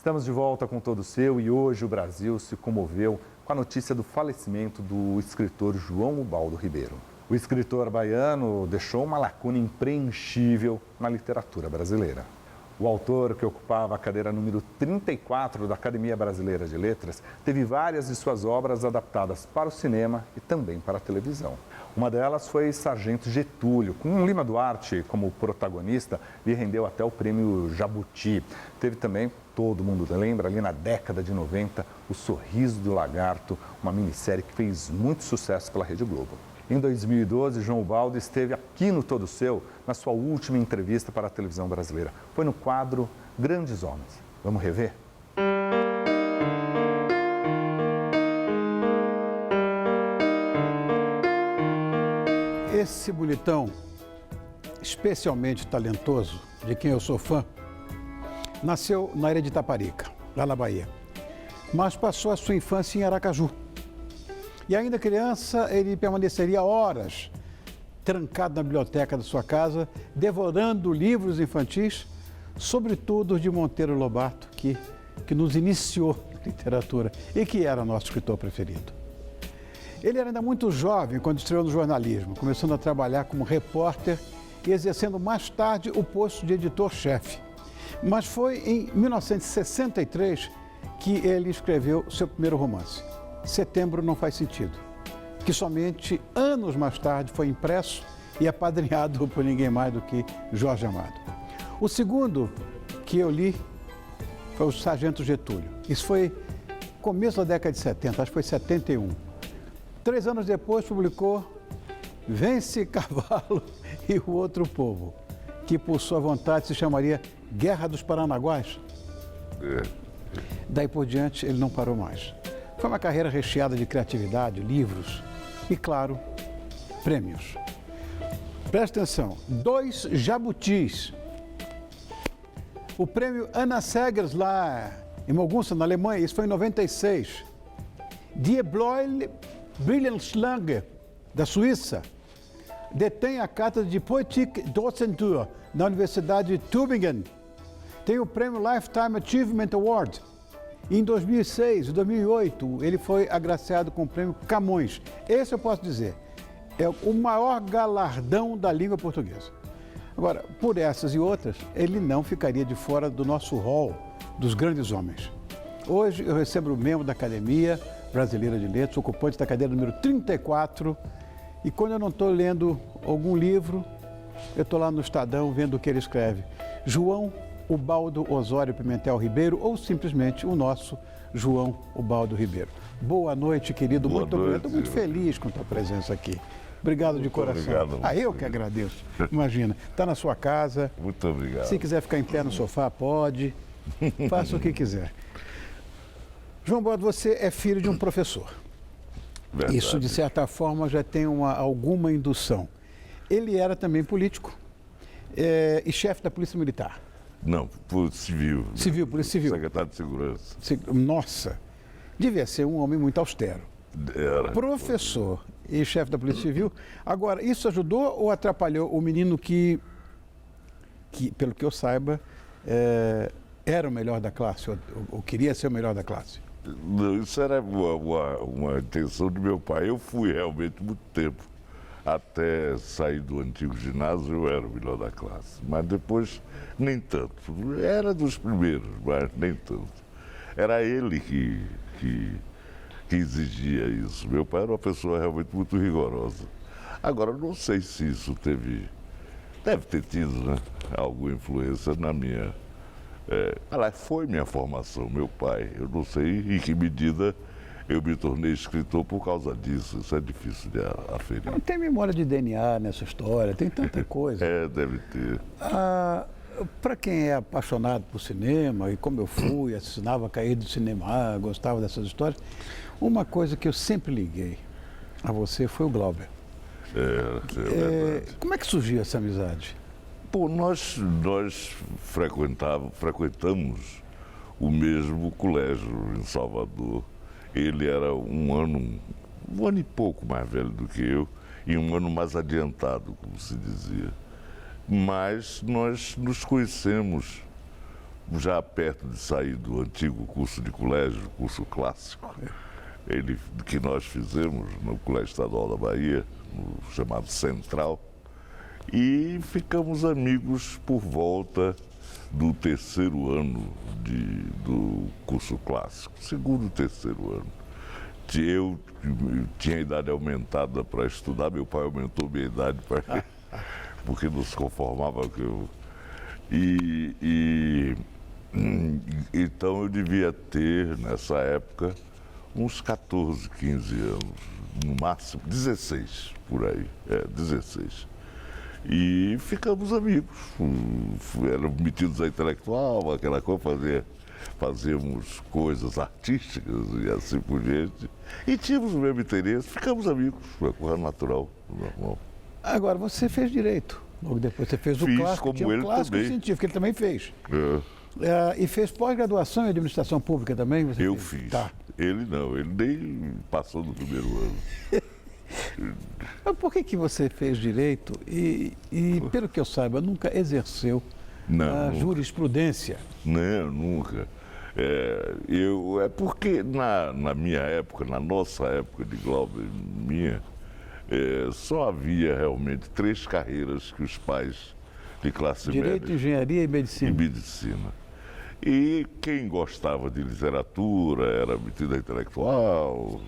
Estamos de volta com Todo Seu e hoje o Brasil se comoveu com a notícia do falecimento do escritor João Ubaldo Ribeiro. O escritor baiano deixou uma lacuna impreenchível na literatura brasileira. O autor, que ocupava a cadeira número 34 da Academia Brasileira de Letras, teve várias de suas obras adaptadas para o cinema e também para a televisão. Uma delas foi Sargento Getúlio, com Lima Duarte como protagonista, lhe rendeu até o prêmio Jabuti. Teve também, todo mundo lembra, ali na década de 90, O Sorriso do Lagarto, uma minissérie que fez muito sucesso pela Rede Globo. Em 2012, João Ubaldo esteve aqui no Todo Seu, na sua última entrevista para a televisão brasileira. Foi no quadro Grandes Homens. Vamos rever? Esse bonitão, especialmente talentoso, de quem eu sou fã, nasceu na ilha de Itaparica, lá na Bahia, mas passou a sua infância em Aracaju. E ainda criança, ele permaneceria horas trancado na biblioteca da sua casa, devorando livros infantis, sobretudo de Monteiro Lobato, que nos iniciou na literatura e que era nosso escritor preferido. Ele era ainda muito jovem quando estreou no jornalismo, começando a trabalhar como repórter e exercendo mais tarde o posto de editor-chefe. Mas foi em 1963 que ele escreveu seu primeiro romance, Setembro Não Faz Sentido, que somente anos mais tarde foi impresso e apadrinhado por ninguém mais do que Jorge Amado. O segundo que eu li foi o Sargento Getúlio. Isso foi começo da década de 70, acho que foi 71. 3 anos depois publicou Vence Cavalo e o Outro Povo, que por sua vontade se chamaria Guerra dos Paranaguás. Daí por diante ele não parou mais. Foi uma carreira recheada de criatividade, livros e, claro, prêmios. Presta atenção, 2 jabutis. O prêmio Anna Seghers lá em Mogunça, na Alemanha, isso foi em 96. Die Brillianzschlange, da Suíça, detém a cátedra de Poetik Docentur na Universidade de Tübingen. Tem o prêmio Lifetime Achievement Award. Em 2006 e 2008, ele foi agraciado com o prêmio Camões. Esse eu posso dizer, é o maior galardão da língua portuguesa. Agora, por essas e outras, ele não ficaria de fora do nosso hall dos grandes homens. Hoje eu recebo o membro da Academia Brasileira de Letras, ocupante da cadeira número 34, e quando eu não estou lendo algum livro, eu estou lá no Estadão vendo o que ele escreve. João Ubaldo Osório Pimentel Ribeiro, ou simplesmente o nosso João Ubaldo Ribeiro. Boa noite, querido. Boa Muito obrigado. Estou muito feliz com a tua presença aqui. Obrigado de coração. Obrigado. Eu que agradeço. Imagina, está na sua casa. Muito obrigado. Se quiser ficar em pé no sofá, pode. Faça o que quiser. João Ubaldo, você é filho de um professor. Verdade. Isso, de certa forma, já tem alguma indução. Ele era também político e chefe da Polícia Militar. Não, civil. Civil, Polícia Civil. Secretário de Segurança. Nossa, devia ser um homem muito austero. Era. Professor e chefe da Polícia Civil. Agora, isso ajudou ou atrapalhou o menino que pelo que eu saiba, era o melhor da classe, ou queria ser o melhor da classe? Não, isso era uma intenção de meu pai. Eu fui realmente muito tempo. Até sair do antigo ginásio, eu era o melhor da classe. Mas depois, nem tanto. Era dos primeiros, mas nem tanto. Era ele que exigia isso. Meu pai era uma pessoa realmente muito rigorosa. Agora, não sei se isso deve ter tido, né, alguma influência na minha... Aliás, foi minha formação, meu pai. Eu não sei em que medida eu me tornei escritor por causa disso. Isso é difícil de aferir. Não tem memória de DNA nessa história, tem tanta coisa. Deve ter. Para quem é apaixonado por cinema, e como eu fui, assinava Cair do Cinema, gostava dessas histórias, uma coisa que eu sempre liguei a você foi o Glauber. Verdade. Como é que surgiu essa amizade? Pô, nós frequentamos o mesmo colégio em Salvador. Ele era um ano e pouco mais velho do que eu e um ano mais adiantado, como se dizia. Mas nós nos conhecemos já perto de sair do antigo curso de colégio, curso clássico, que nós fizemos no Colégio Estadual da Bahia, no chamado Central, e ficamos amigos por volta do terceiro ano do curso clássico, segundo e terceiro ano. Eu tinha idade aumentada para estudar, meu pai aumentou minha idade porque não se conformava que eu... Então eu devia ter, nessa época, uns 14, 15 anos, no máximo, 16, por aí, 16. E ficamos amigos, éramos metidos a intelectual, aquela coisa, fazíamos coisas artísticas e assim por diante. E tínhamos o mesmo interesse, ficamos amigos, foi coisa natural, normal. Agora, você fez direito. Logo depois você fez o clássico, como tinha o ele clássico também. científico, ele também fez. E fez pós-graduação em administração pública também? Você Eu fez? fiz. Tá. Ele não, ele nem passou no primeiro ano. Mas por que você fez direito e pelo que eu saiba, nunca exerceu a Não, jurisprudência? não, nunca. É porque na minha época, na nossa época de Glauber, só havia realmente 3 carreiras que os pais de classe Direito, média engenharia e medicina. e medicina. E quem gostava de literatura era metido a intelectual,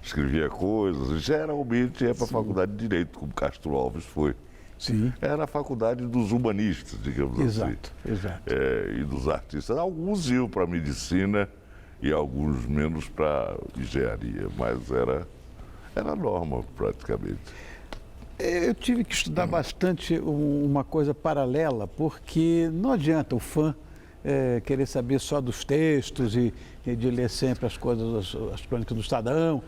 escrevia coisas, geralmente ia para a faculdade de Direito, como Castro Alves foi. Sim. Era a faculdade dos humanistas, digamos assim. Exato, exato. E dos artistas. Alguns iam para medicina e alguns menos para engenharia, mas era norma praticamente. Eu tive que estudar bastante uma coisa paralela, porque não adianta o fã querer saber só dos textos e de ler sempre as coisas, as crônicas do Estadão.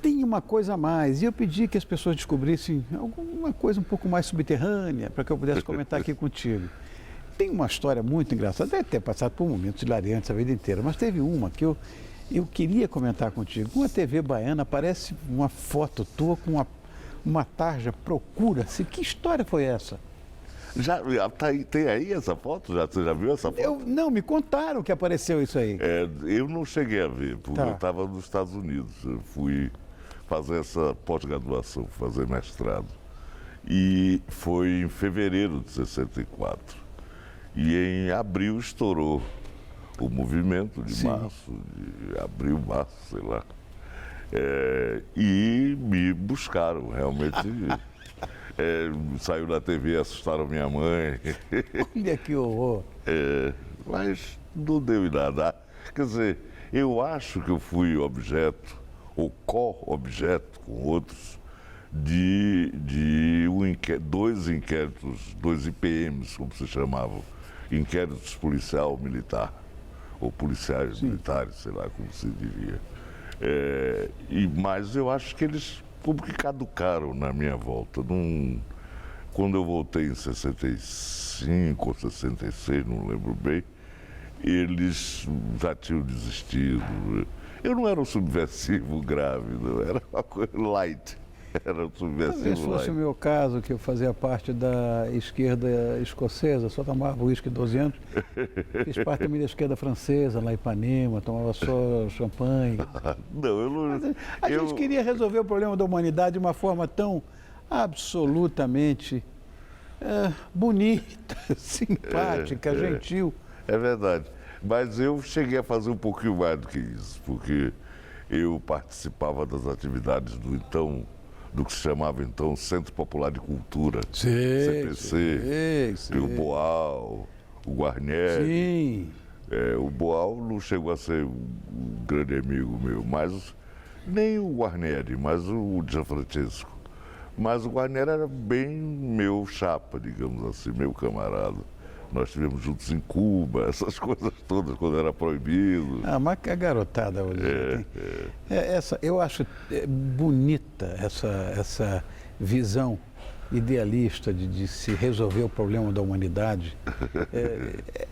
Tem uma coisa a mais, e eu pedi que as pessoas descobrissem alguma coisa um pouco mais subterrânea, para que eu pudesse comentar aqui contigo. Tem uma história muito engraçada, deve ter passado por momentos hilariantes a vida inteira, mas teve uma que eu queria comentar contigo. Uma TV baiana, aparece uma foto tua com uma tarja Procura-se. Que história foi essa? Tem aí essa foto? Você já viu essa foto? Não, me contaram que apareceu isso aí. Eu não cheguei a ver, porque Tá. eu estava nos Estados Unidos. Eu fui fazer essa pós-graduação, fazer mestrado. E foi em fevereiro de 64. E em abril estourou o movimento de Sim. março, de abril, março, sei lá. E me buscaram, realmente. Saiu da TV, assustaram minha mãe. Olha que horror. Mas não deu em nada. Quer dizer, eu acho que eu fui objeto, ou co-objeto com outros, de 2 inquéritos, 2 IPMs, como se chamavam, inquéritos policial-militar, ou policiais militares, sei lá como se diria. Mas eu acho que eles como que caducaram na minha volta. Quando eu voltei em 65 ou 66, não lembro bem, eles já tinham desistido. Eu não era um subversivo grave, não, era uma coisa light. Era um subversivo Talvez fosse light. o meu caso, que eu fazia parte da esquerda escocesa, só tomava uísque 12 anos. Fiz parte também da esquerda francesa, lá em Ipanema, tomava só champanhe. Não, eu não. Mas a gente queria resolver o problema da humanidade de uma forma tão absolutamente bonita, simpática, gentil. É verdade. Mas eu cheguei a fazer um pouquinho mais do que isso, porque eu participava das atividades do que se chamava então Centro Popular de Cultura, CPC, sei. o Boal, o Guarnieri. Sim. O Boal não chegou a ser um grande amigo meu, mas nem o Guarnieri, mas o Gianfrancesco. Mas o Guarnieri era bem meu chapa, digamos assim, meu camarada. Nós estivemos juntos em Cuba, essas coisas todas, quando era proibido. Mas que a garotada hoje. Eu acho bonita essa visão idealista de se resolver o problema da humanidade.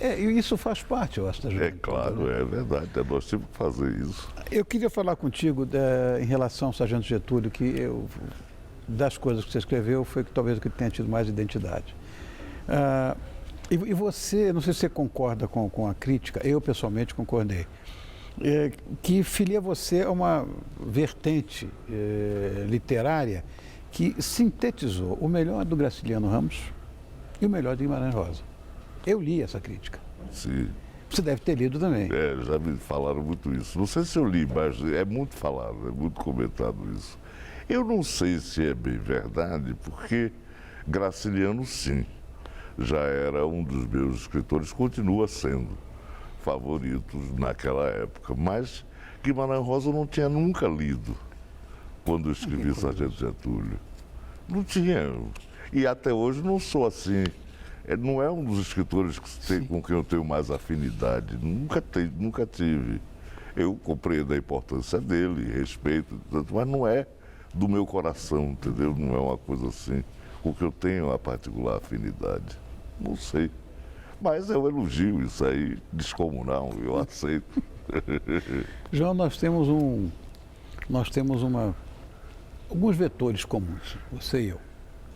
E isso faz parte, eu acho, da juventude. Claro, é verdade. Nós temos que fazer isso. Eu queria falar contigo em relação ao Sargento Getúlio, que das coisas que você escreveu foi que talvez o que tenha tido mais identidade. E você, não sei se você concorda com a crítica, eu pessoalmente concordei, que filia você a uma vertente literária que sintetizou o melhor do Graciliano Ramos e o melhor de Guimarães Rosa. Eu li essa crítica. Sim. Você deve ter lido também. Já me falaram muito isso. Não sei se eu li, mas é muito falado, é muito comentado isso. Eu não sei se é bem verdade, porque Graciliano, sim, já era um dos meus escritores, continua sendo favoritos naquela época. Mas Guimarães Rosa eu não tinha nunca lido quando eu escrevi Sargento Getúlio. Não tinha. E até hoje não sou assim. Não é um dos escritores com quem eu tenho mais afinidade. Nunca tive. Eu compreendo a importância dele, respeito, mas não é do meu coração, entendeu? Não é uma coisa assim com que eu tenho uma particular afinidade. Não sei. Mas eu elogio isso aí, descomunal, eu aceito. João, nós temos alguns vetores comuns, você e eu.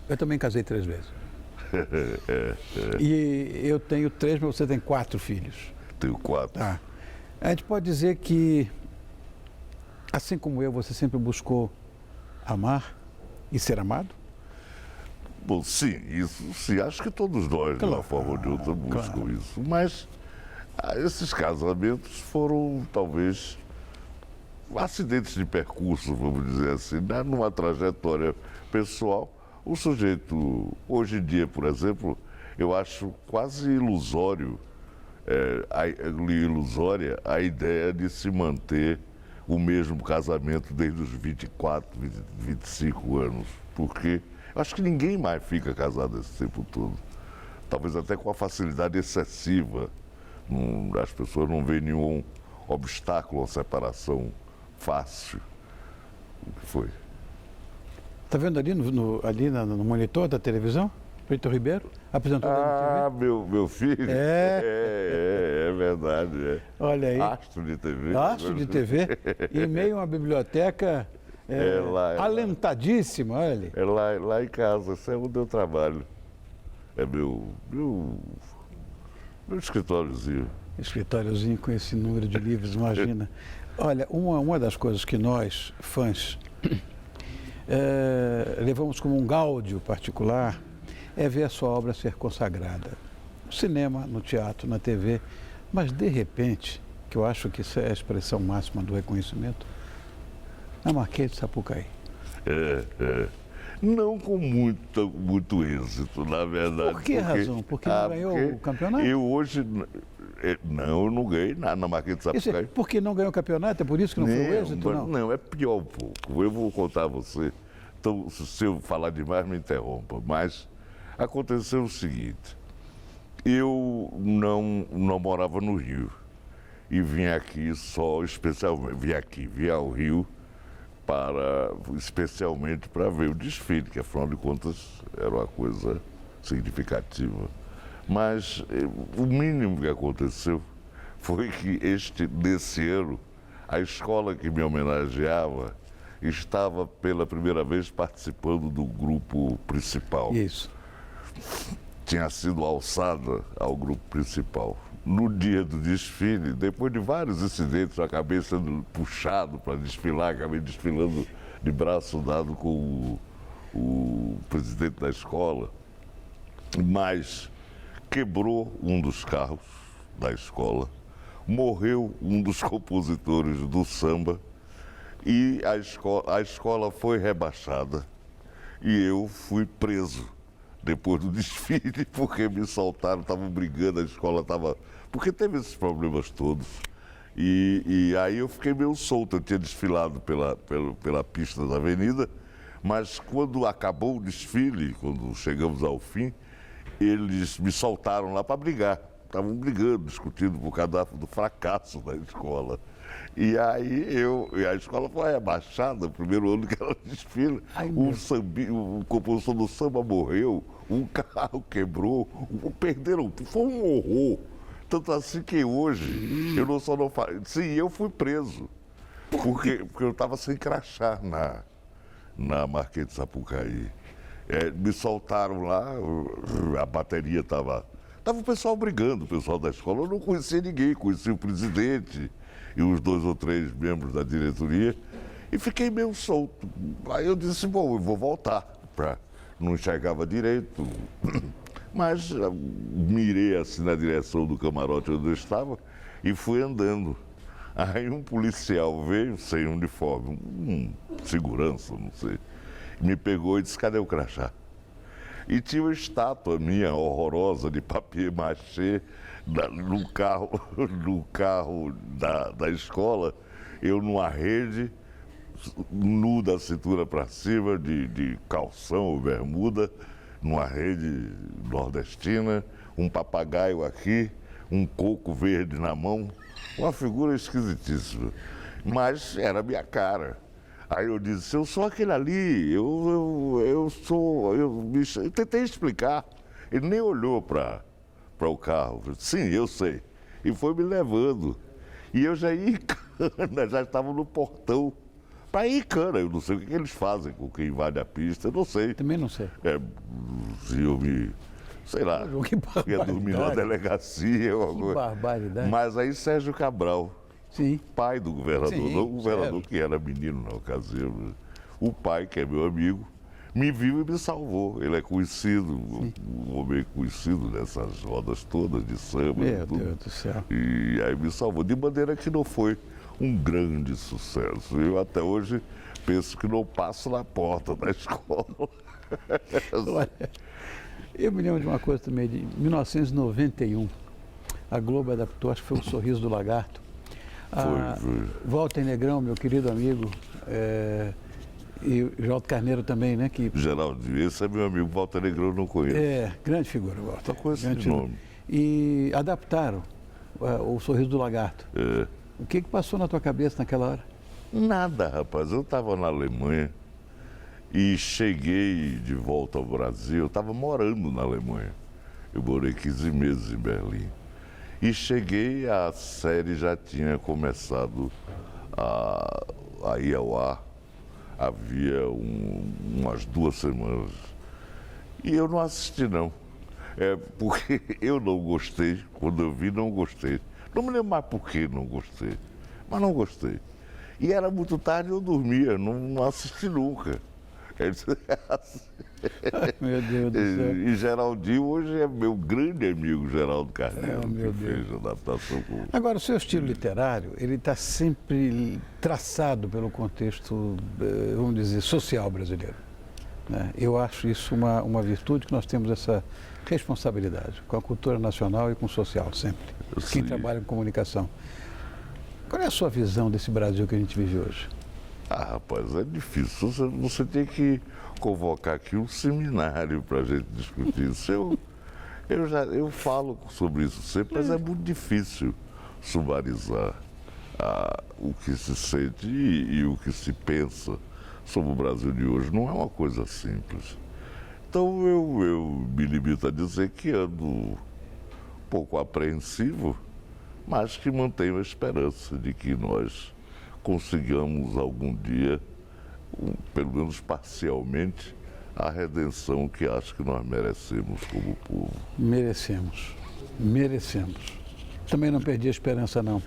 Eu também casei 3 vezes. E eu tenho 3, mas você tem 4 filhos. Tenho 4. Tá. A gente pode dizer que, assim como eu, você sempre buscou amar e ser amado? Bom, sim, isso sim. Acho que todos nós, de uma forma ou de outra, buscam isso. Mas esses casamentos foram, talvez, acidentes de percurso, vamos dizer assim, né? Numa trajetória pessoal. O sujeito, hoje em dia, por exemplo, eu acho quase ilusória a ideia de se manter o mesmo casamento desde os 24, 25 anos. Porque eu acho que ninguém mais fica casado esse tempo todo. Talvez até com a facilidade excessiva. As pessoas não veem nenhum obstáculo à separação fácil. O que foi? Está vendo ali no monitor da televisão? Vitor Ribeiro, apresentador da TV. Meu filho? É verdade. É. Olha aí. Astro de TV. Astro de TV, em meio a uma biblioteca alentadíssima, olha ali. É lá em casa, isso é onde eu trabalho. É meu escritóriozinho. Escritóriozinho com esse número de livros, imagina. Olha, uma das coisas que nós, fãs, levamos como um gáudio particular é ver a sua obra ser consagrada. No cinema, no teatro, na TV, mas de repente, que eu acho que isso é a expressão máxima do reconhecimento, na Marquês de Sapucaí. Não com muito êxito, na verdade. Por que razão? Porque não ganhou o campeonato? Eu hoje... eu não ganhei nada na Marquês de Sapucaí. Porque não ganhou o campeonato? É por isso que não foi o êxito, não? Não, é pior um pouco. Eu vou contar a você. Então, se eu falar demais, me interrompa. Mas aconteceu o seguinte. Eu não morava no Rio. E vim aqui especialmente, vim ao Rio especialmente para ver o desfile, que afinal de contas era uma coisa significativa. Mas o mínimo que aconteceu foi que nesse ano, a escola que me homenageava estava pela primeira vez participando do grupo principal. Isso. Tinha sido alçada ao grupo principal. No dia do desfile, depois de vários incidentes, eu acabei sendo puxado para desfilar, acabei desfilando de braço dado com o presidente da escola, mas quebrou um dos carros da escola, morreu um dos compositores do samba e a escola foi rebaixada e eu fui preso depois do desfile porque me soltaram, estavam brigando, a escola estava... Porque teve esses problemas todos. E aí eu fiquei meio solto, eu tinha desfilado pela pista da avenida, mas quando acabou o desfile, quando chegamos ao fim, eles me soltaram lá para brigar. Estavam brigando, discutindo por causa do fracasso da escola. E aí a escola foi rebaixada, o primeiro ano que ela desfila. O compositor do samba morreu, um carro quebrou, perderam, foi um horror. Tanto assim que hoje, Sim, eu fui preso, porque eu estava sem crachá na Marquês de Sapucaí. Me soltaram lá, a bateria estava Estava o pessoal brigando, o pessoal da escola. Eu não conhecia ninguém, conhecia o presidente e os 2 ou 3 membros da diretoria. E fiquei meio solto. Aí eu disse, bom, eu vou voltar. Não enxergava direito. Mas mirei assim na direção do camarote onde eu estava e fui andando. Aí um policial veio sem uniforme, segurança, não sei, me pegou e disse, cadê o crachá? E tinha uma estátua minha horrorosa de papier machê no carro da escola, eu numa rede, nu da cintura para cima, de calção ou bermuda, numa rede nordestina, um papagaio aqui, um coco verde na mão, uma figura esquisitíssima, mas era a minha cara. Aí eu disse, eu sou aquele ali, eu tentei explicar. Ele nem olhou para o carro. Sim, eu sei. E foi me levando. E eu já ia em cana, já estava no portão. Para ir em cana, eu não sei o que eles fazem com quem invade a pista, eu não sei. Também não sei. Se eu me, sei lá, Que ia dormir na delegacia. Que barbaridade. Mas aí Sérgio Cabral, sim, pai do governador, sim, não o governador Sérgio, que era menino na ocasião, o pai, que é meu amigo, me viu e me salvou. Ele é conhecido, um homem conhecido nessas rodas todas de samba. Meu Deus do céu. E aí me salvou, de maneira que não foi um grande sucesso. Eu até hoje penso que não passo na porta da escola. Olha, eu me lembro de uma coisa também, de 1991, a Globo adaptou, acho que foi o Sorriso do Lagarto. Foi. Walter Negrão, meu querido amigo, e o Geraldo Carneiro também, né? Que, Geraldo, esse é meu amigo, Walter Negrão, eu não conheço. grande figura, Walter. Só conheço grande de figura. nome. E adaptaram o Sorriso do Lagarto. O que passou na tua cabeça naquela hora? Nada, rapaz. Eu estava na Alemanha e cheguei de volta ao Brasil. Eu estava morando na Alemanha. Eu morei 15 meses em Berlim. E cheguei, a série já tinha começado a ir ao ar. Havia umas 2 semanas. E eu não assisti, não. Porque eu não gostei. Quando eu vi, não gostei. Não me lembro mais por que não gostei. Mas não gostei. E era muito tarde, eu dormia. Não assisti nunca. Meu Deus do céu. E Geraldinho hoje é meu grande amigo, Geraldo Carneiro, meu que Deus. fez a adaptação com... Agora, o seu estilo literário, ele está sempre traçado pelo contexto, vamos dizer, social brasileiro, né? Eu acho isso uma virtude, que nós temos essa responsabilidade com a cultura nacional e com o social, sempre. Quem trabalha com comunicação. Qual é a sua visão desse Brasil que a gente vive hoje? Rapaz, é difícil. Você tem que convocar aqui um seminário para a gente discutir isso. Eu falo sobre isso sempre, mas é muito difícil sumarizar o que se sente e o que se pensa sobre o Brasil de hoje. Não é uma coisa simples. Então eu me limito a dizer que ando um pouco apreensivo, mas que mantenho a esperança de que nós consigamos algum dia, pelo menos parcialmente, a redenção que acho que nós merecemos como povo. Merecemos. Também não perdi a esperança, não.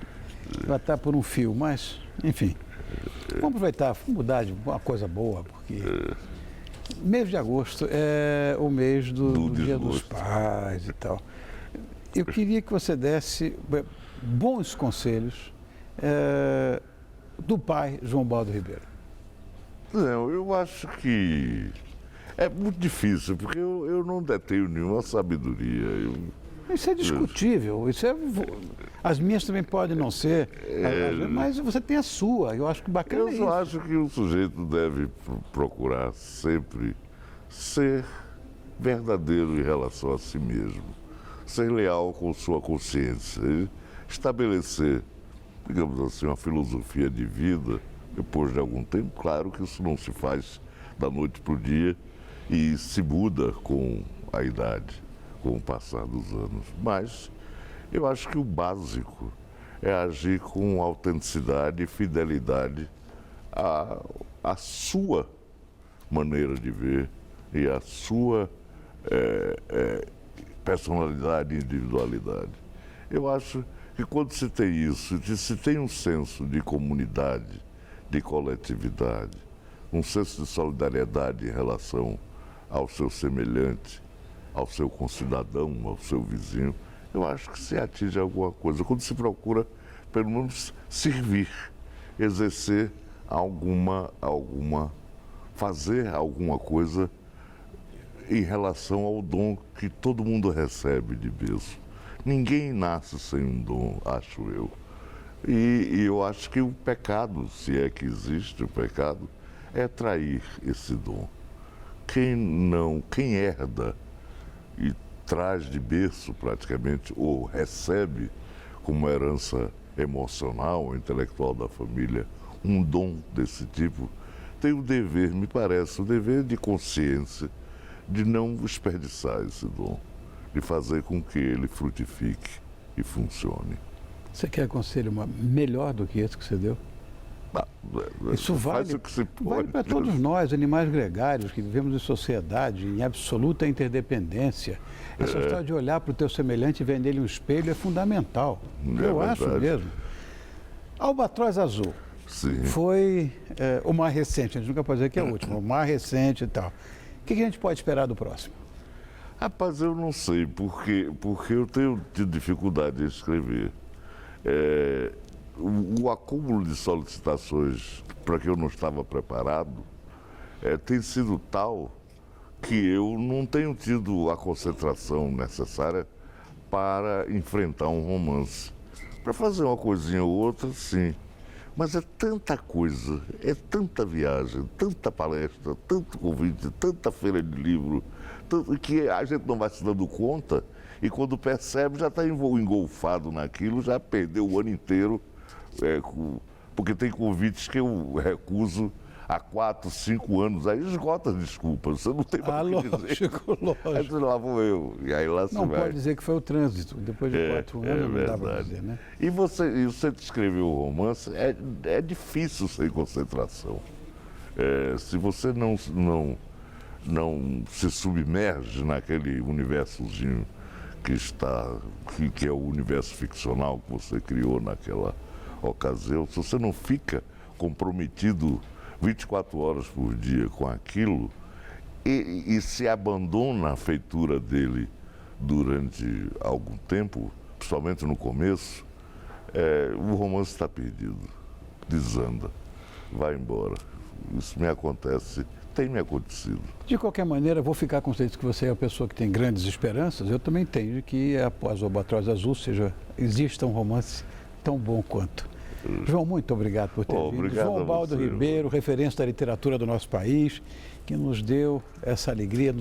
Vai estar por um fio, mas, enfim. Vamos aproveitar, vamos mudar de uma coisa boa, porque mês de agosto é o mês do Dia dos Pais e tal. Eu queria que você desse bons conselhos do pai João Baldo Ribeiro. Não, eu acho que é muito difícil, porque eu não detenho nenhuma sabedoria. Isso é discutível. As minhas também podem não ser, mas você tem a sua. Eu acho que bacana é isso. Eu só acho que o sujeito deve procurar sempre ser verdadeiro em relação a si mesmo, ser leal com sua consciência, estabelecer, digamos assim, uma filosofia de vida depois de algum tempo. Claro que isso não se faz da noite para o dia e se muda com a idade, com o passar dos anos. Mas eu acho que o básico é agir com autenticidade e fidelidade à sua maneira de ver e à sua personalidade e individualidade. Eu acho que quando se tem isso, se tem um senso de comunidade, de coletividade, um senso de solidariedade em relação ao seu semelhante, ao seu concidadão, ao seu vizinho, eu acho que se atinge alguma coisa. Quando se procura, pelo menos, servir, exercer fazer alguma coisa em relação ao dom que todo mundo recebe de berço. Ninguém nasce sem um dom, acho eu. E eu acho que o pecado, se é que existe o pecado, é trair esse dom. Quem herda e traz de berço praticamente, ou recebe como herança emocional ou intelectual da família, um dom desse tipo, tem o dever, me parece, o dever de consciência de não desperdiçar esse dom, de fazer com que ele frutifique e funcione. Você quer conselho melhor do que esse que você deu? Isso vale para todos nós, animais gregários, que vivemos em sociedade, em absoluta interdependência. Essa história de olhar para o teu semelhante e ver nele um espelho é fundamental. Eu acho mesmo. Albatroz Azul. Sim. Foi o mais recente, a gente nunca pode dizer que é o último, o mais recente e tal. O que a gente pode esperar do próximo? Rapaz, eu não sei, porque eu tenho tido dificuldade em escrever. O acúmulo de solicitações para que eu não estava preparado tem sido tal que eu não tenho tido a concentração necessária para enfrentar um romance. Para fazer uma coisinha ou outra, sim. Mas é tanta coisa, é tanta viagem, tanta palestra, tanto convite, tanta feira de livro, que a gente não vai se dando conta e quando percebe já está engolfado naquilo, já perdeu o ano inteiro, porque tem convites que eu recuso há 4, 5 anos, aí esgota as desculpas, você não tem mais o que dizer. Lógico. Aí lá vou eu, e aí lá se vai. Não pode dizer que foi o trânsito, depois de 4 anos não dá para dizer, né? E você escreveu o romance, é difícil sem concentração. Se você não se submerge naquele universozinho que é o universo ficcional que você criou naquela ocasião, se você não fica comprometido 24 horas por dia com aquilo e se abandona a feitura dele durante algum tempo, principalmente no começo, o romance está perdido, desanda, vai embora. Isso me acontece, tem me acontecido. De qualquer maneira, vou ficar consciente que você é uma pessoa que tem grandes esperanças. Eu também tenho de que após o Albatroz Azul exista um romance tão bom quanto. João, muito obrigado por ter vindo. Obrigado. João Baldo Ribeiro, referência da literatura do nosso país, que nos deu essa alegria,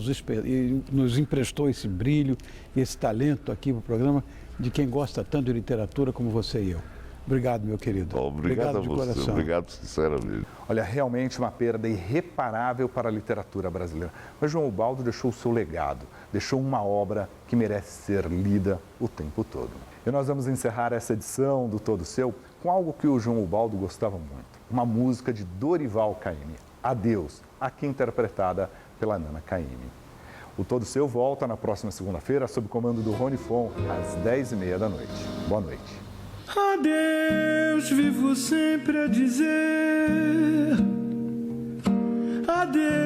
nos emprestou esse brilho, esse talento aqui para o programa de quem gosta tanto de literatura como você e eu. Obrigado, meu querido. Obrigado a de você, coração. obrigado sinceramente. Olha, realmente uma perda irreparável para a literatura brasileira. Mas João Ubaldo deixou o seu legado, deixou uma obra que merece ser lida o tempo todo. E nós vamos encerrar essa edição do Todo Seu com algo que o João Ubaldo gostava muito. Uma música de Dorival Caymmi, Adeus, aqui interpretada pela Nana Caymmi. O Todo Seu volta na próxima segunda-feira sob comando do Rony Fon, às 10h30 da noite. Boa noite. Adeus, vivo sempre a dizer adeus,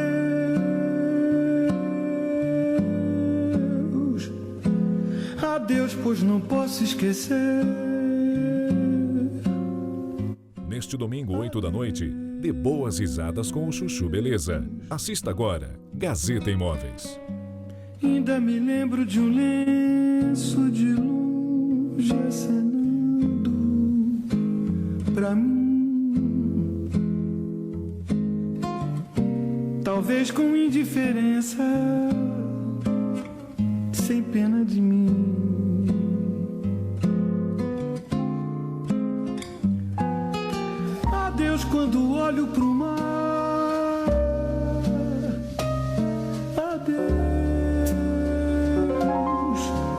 adeus, pois não posso esquecer. Neste domingo, 8 da noite, dê boas risadas com o Chuchu Beleza. Assista agora, Gazeta Imóveis. Ainda me lembro de um lenço de longe acenando pra mim, talvez com indiferença, sem pena de mim. Adeus quando olho pro mar,